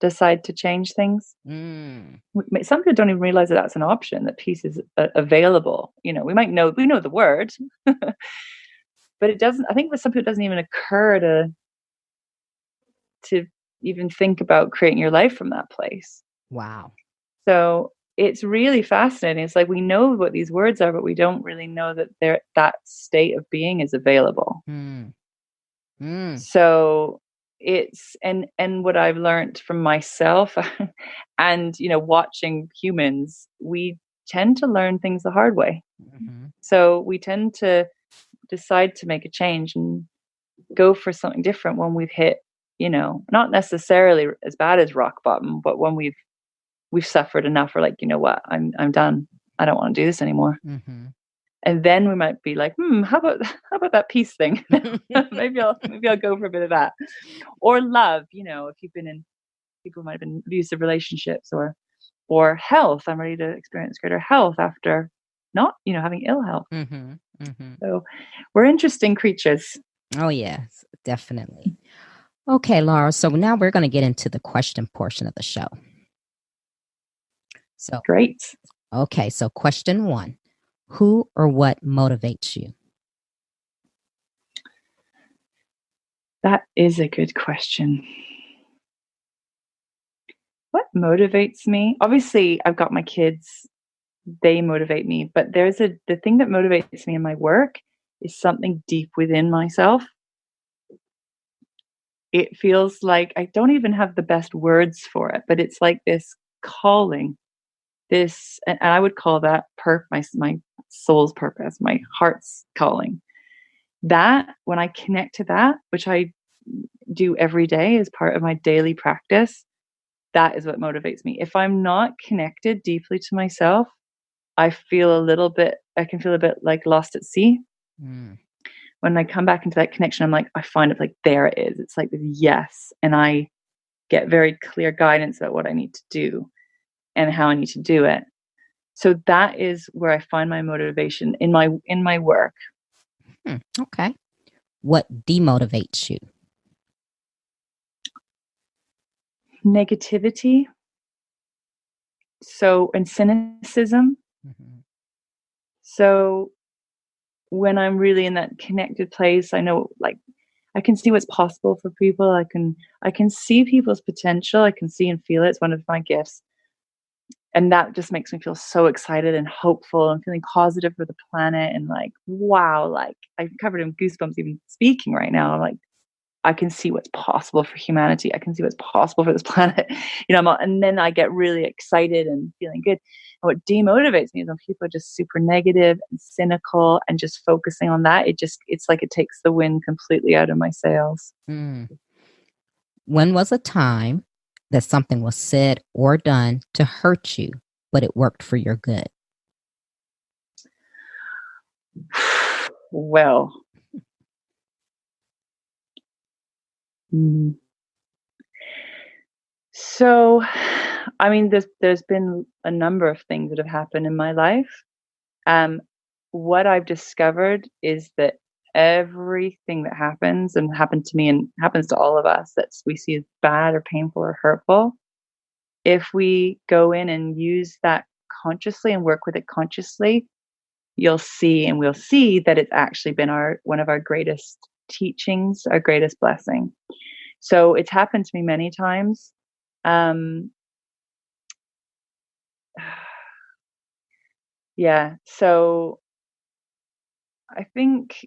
decide to change things. Some people don't even realize that that's an option, that peace is available. We know the word, but it doesn't. I think for some people, it doesn't even occur to even think about creating your life from that place. Wow. So it's really fascinating. It's like we know what these words are, but we don't really know that that state of being is available. So it's and what I've learned from myself and watching humans, we tend to learn things the hard way. So we tend to decide to make a change and go for something different when we've hit, not necessarily as bad as rock bottom, but when we've suffered enough. We're like, you know what, I'm done. I don't want to do this anymore. And then we might be like, how about that peace thing? maybe I'll go for a bit of that. Or love, if you've been in, people might have been abusive relationships, or health. I'm ready to experience greater health after not, having ill health. So we're interesting creatures. Oh, yes, definitely. Okay, Lara. So now we're going to get into the question portion of the show. So great. Okay, so question 1. Who or what motivates you? That is a good question. What motivates me? Obviously, I've got my kids. They motivate me. But the thing that motivates me in my work is something deep within myself. It feels like I don't even have the best words for it, but it's like this calling. And I would call that my soul's purpose, my heart's calling. That, when I connect to that, which I do every day as part of my daily practice, that is what motivates me. If I'm not connected deeply to myself, I can feel a bit like lost at sea. When I come back into that connection, I'm like, I find it like, there it is. It's like this yes. And I get very clear guidance about what I need to do and how I need to do it. So that is where I find my motivation in my work. Okay. What demotivates you? Negativity. And cynicism. So when I'm really in that connected place, I know, like, I can see what's possible for people. I can see people's potential. I can see and feel it. It's one of my gifts. And that just makes me feel so excited and hopeful and feeling positive for the planet. And like, wow, like I'm covered in goosebumps even speaking right now. I'm like, I can see what's possible for humanity. I can see what's possible for this planet. And then I get really excited and feeling good. And what demotivates me is when people are just super negative and cynical and just focusing on that. It's like it takes the wind completely out of my sails. Mm. When was a time that something was said or done to hurt you, but it worked for your good? Well, so, I mean, there's been a number of things that have happened in my life. What I've discovered is that everything that happens and happened to me and happens to all of us that we see as bad or painful or hurtful, if we go in and use that consciously and work with it consciously, we'll see that it's actually been one of our greatest teachings, our greatest blessing. So it's happened to me many times. Yeah. So I think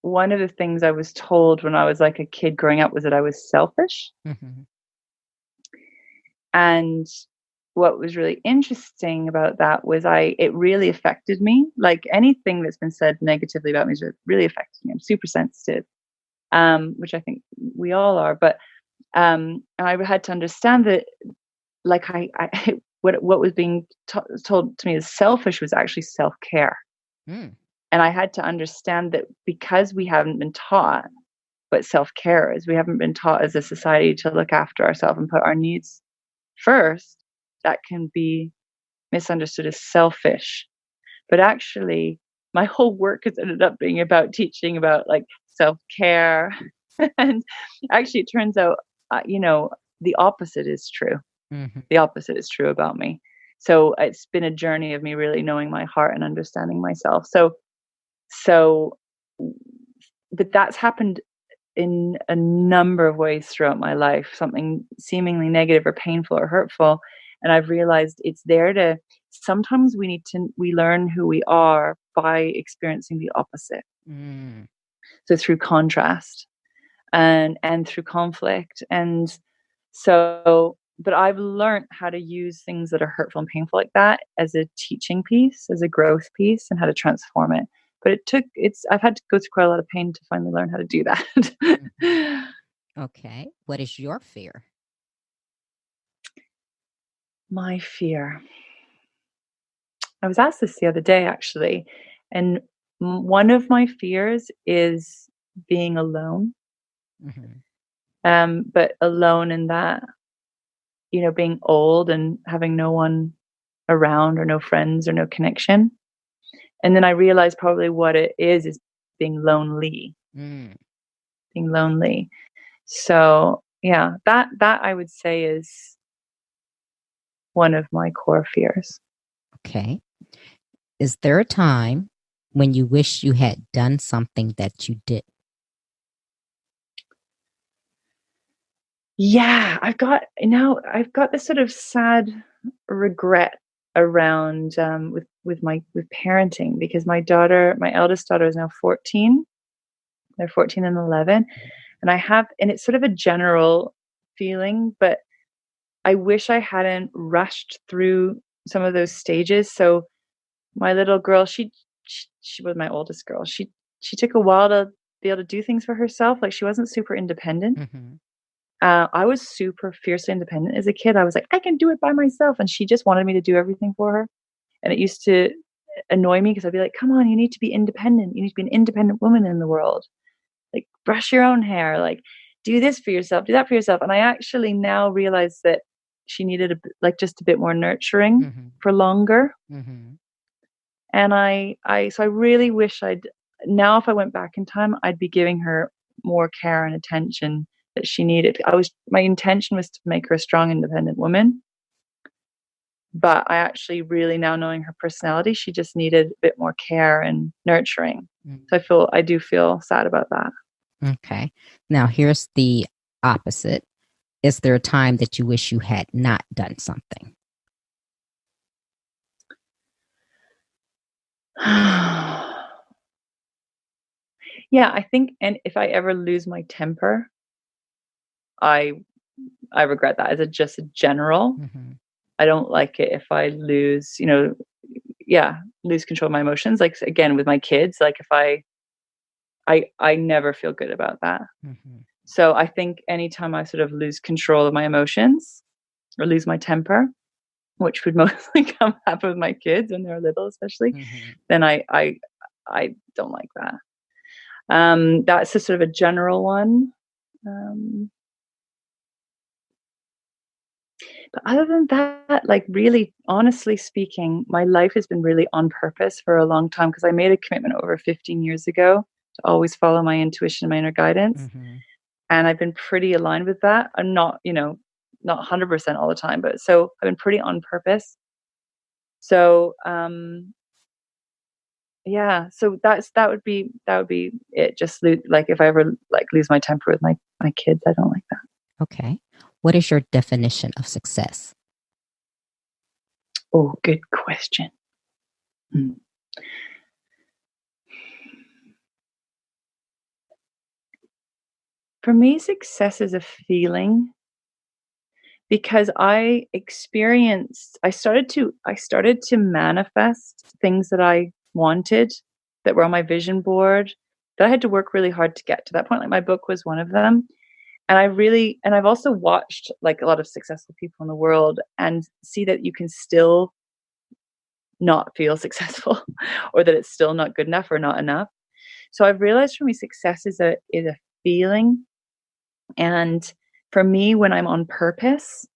one of the things I was told when I was like a kid growing up was that I was selfish. Mm-hmm. And what was really interesting about that was it really affected me. Like anything that's been said negatively about me is really affected me. I'm super sensitive, which I think we all are. But and I had to understand that, like what was being told to me as selfish was actually self-care. Mm. And I had to understand that because we haven't been taught what self-care is, we haven't been taught as a society to look after ourselves and put our needs first, that can be misunderstood as selfish. But actually, my whole work has ended up being about teaching about like self-care. And actually, it turns out, the opposite is true. Mm-hmm. The opposite is true about me. So it's been a journey of me really knowing my heart and understanding myself. So, but that's happened in a number of ways throughout my life, something seemingly negative or painful or hurtful. And I've realized it's there sometimes we learn who we are by experiencing the opposite. Mm. So through contrast and through conflict. And so, but I've learned how to use things that are hurtful and painful like that as a teaching piece, as a growth piece, and how to transform it. But I've had to go through quite a lot of pain to finally learn how to do that. Mm-hmm. Okay. What is your fear? My fear. I was asked this the other day, actually. And one of my fears is being alone. Mm-hmm. But alone in that, being old and having no one around or no friends or no connection. And then I realized probably what it is being lonely. Mm. Being lonely. So yeah, that I would say is one of my core fears. Okay. Is there a time when you wish you had done something that you did? Yeah, I've got this sort of sad regret around with parenting, because my eldest daughter is now 14. They're 14 and 11, and it's sort of a general feeling, but I wish I hadn't rushed through some of those stages. So my little girl, she was my oldest girl. She took a while to be able to do things for herself. Like, she wasn't super independent. Mm-hmm. I was super fiercely independent as a kid. I was like, I can do it by myself. And she just wanted me to do everything for her. And it used to annoy me because I'd be like, come on, you need to be independent. You need to be an independent woman in the world. Like, brush your own hair, like, do this for yourself, do that for yourself. And I actually now realize that she needed just a bit more nurturing Mm-hmm. for longer. Mm-hmm. And so I really wish now if I went back in time, I'd be giving her more care and attention that she needed. My intention was to make her a strong, independent woman. But I actually really, now knowing her personality, she just needed a bit more care and nurturing. Mm-hmm. So I do feel sad about that. Okay. Now, here's the opposite. Is there a time that you wish you had not done something? Yeah, I think, and if I ever lose my temper, I regret that as just a general. Mm-hmm. I don't like it if I lose, lose control of my emotions. Like again, with my kids, like if I never feel good about that. Mm-hmm. So I think anytime I sort of lose control of my emotions or lose my temper, which would mostly happen with my kids when they're little, especially, Mm-hmm. then I don't like that. That's a sort of a general one. But other than that, like really, honestly speaking, my life has been really on purpose for a long time because I made a commitment over 15 years ago to always follow my intuition, my inner guidance. Mm-hmm. And I've been pretty aligned with that. I'm not, not 100% all the time, but so I've been pretty on purpose. So, yeah, so that would be it. Just like if I ever like lose my temper with my kids, I don't like that. Okay. What is your definition of success? Oh, good question. For me, success is a feeling because I started to manifest things that I wanted that were on my vision board that I had to work really hard to get to that point. Like my book was one of them. And I've also watched like a lot of successful people in the world and see that you can still not feel successful or that it's still not good enough or not enough. So I've realized for me, success is a feeling. And for me, when I'm on purpose,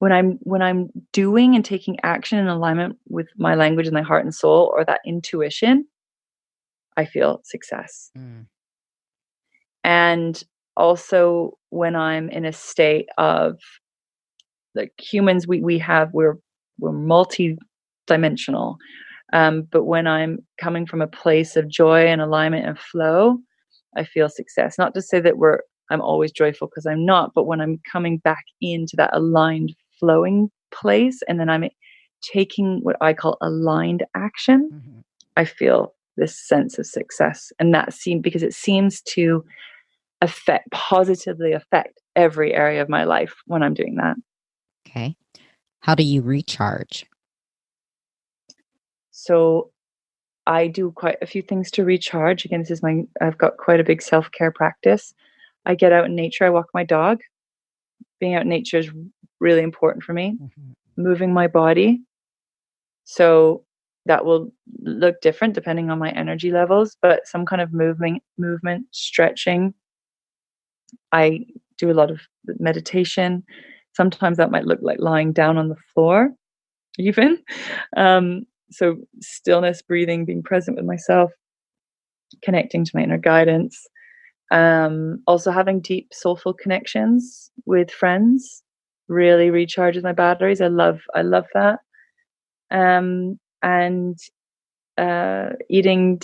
when I'm doing and taking action in alignment with my language and my heart and soul or that intuition, I feel success. Mm. And also when I'm in a state of like humans, we're multi-dimensional. But when I'm coming from a place of joy and alignment and flow, I feel success. Not to say that I'm always joyful because I'm not, but when I'm coming back into that aligned flowing place and then I'm taking what I call aligned action, Mm-hmm. I feel this sense of success. And because it seems to positively affect every area of my life when I'm doing that. Okay. How do you recharge? So I do quite a few things to recharge. Again, I've got quite a big self-care practice. I get out in nature. I walk my dog. Being out in nature is really important for me. Mm-hmm. Moving my body. So that will look different depending on my energy levels, but some kind of movement, stretching. I do a lot of meditation. Sometimes that might look like lying down on the floor, even. So stillness, breathing, being present with myself, connecting to my inner guidance. Also having deep soulful connections with friends really recharges my batteries. I love that. And eating,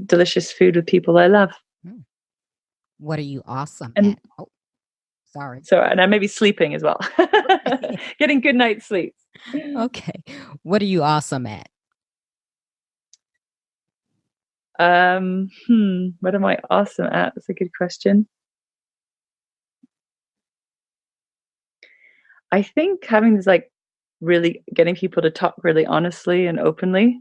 delicious food with people I love. Mm. What are you awesome And at? Oh, sorry. so, and I may be sleeping as well. Getting good night's sleep. Okay. What are you awesome at? What am I awesome at? That's a good question. I think having this like really getting people to talk really honestly and openly.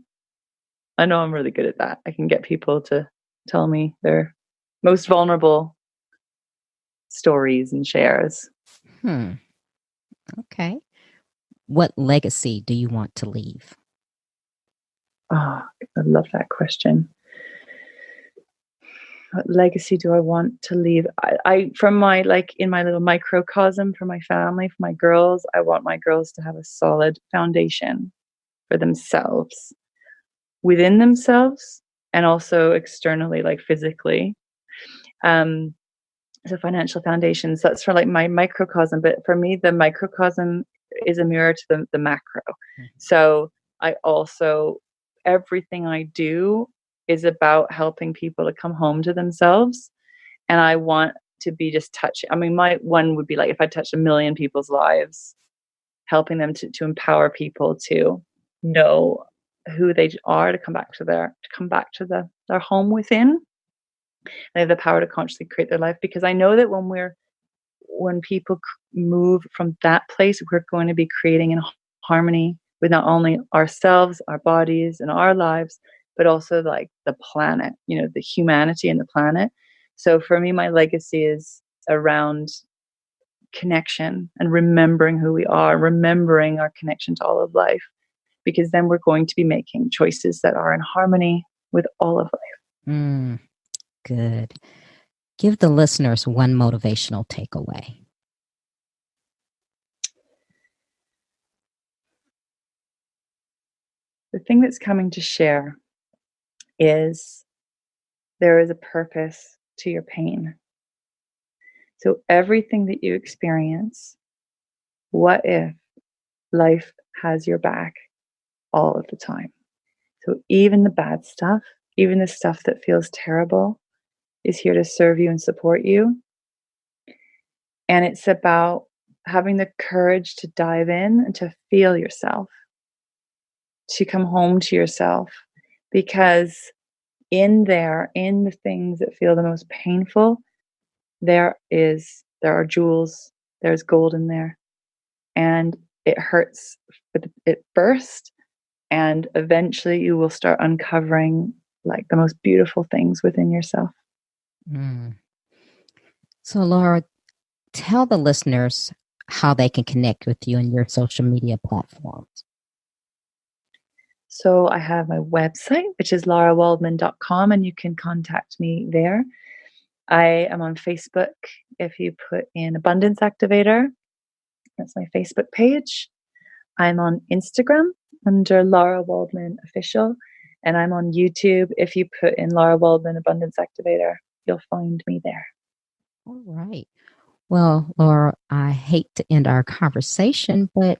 I know I'm really good at that. I can get people to tell me their most vulnerable stories and shares. Hmm. Okay. What legacy do you want to leave? Oh, I love that question. What legacy do I want to leave? I from my like in my little microcosm for my family, for my girls, I want my girls to have a solid foundation for themselves, within themselves, and also externally, like physically. So financial foundations, that's for like my microcosm. But for me, the microcosm is a mirror to the macro. Mhm. So I also, everything I do is about helping people to come home to themselves And I want to be just touching. I mean, my one would be like, if I touched 1 million people's lives, helping them to empower people to know who they are, to come back to their home within. They have the power to consciously create their life, because I know that when people move from that place, we're going to be creating in harmony with not only ourselves, our bodies, and our lives, but also like the planet, the humanity and the planet. So for me, my legacy is around connection and remembering who we are, remembering our connection to all of life, because then we're going to be making choices that are in harmony with all of life. Good. Give the listeners one motivational takeaway. The thing that's coming to share is there is a purpose to your pain. So everything that you experience, what if life has your back all of the time? So even the bad stuff, even the stuff that feels terrible, is here to serve you and support you. And it's about having the courage to dive in and to feel yourself, to come home to yourself, because in the things that feel the most painful, there are jewels, there's gold in there, and it hurts at first, and eventually you will start uncovering like the most beautiful things within yourself. So Lara, tell the listeners how they can connect with you in your social media platforms. So I have my website, which is larawaldman.com, and you can contact me there. I am on Facebook. If you put in Abundance Activator, that's my Facebook page. I'm on Instagram under Lara Waldman Official, and I'm on YouTube. If you put in Lara Waldman Abundance Activator, you'll find me there. All right. Well, Lara, I hate to end our conversation, but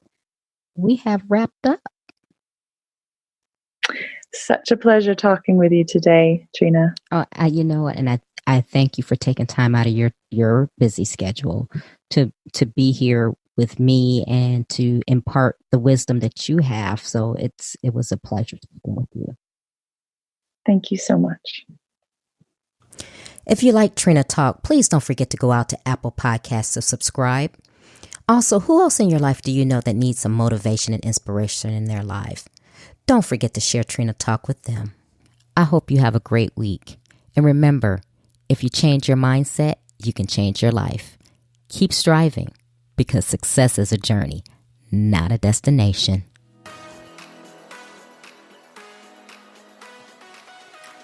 we have wrapped up. Such a pleasure talking with you today, Trina. You know what? And I thank you for taking time out of your busy schedule to be here with me and to impart the wisdom that you have. So it was a pleasure speaking with you. Thank you so much. If you like Trina Talk, please don't forget to go out to Apple Podcasts to subscribe. Also, who else in your life do you know that needs some motivation and inspiration in their life? Don't forget to share Trina Talk with them. I hope you have a great week. And remember, if you change your mindset, you can change your life. Keep striving, because success is a journey, not a destination.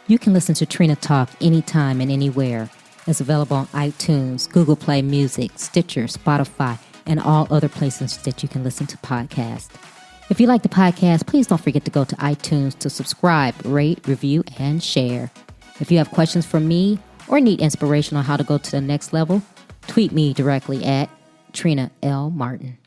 You can listen to Trina Talk anytime and anywhere. It's available on iTunes, Google Play Music, Stitcher, Spotify, and all other places that you can listen to podcasts. If you like the podcast, please don't forget to go to iTunes to subscribe, rate, review, and share. If you have questions for me or need inspiration on how to go to the next level, tweet me directly at Trina L. Martin.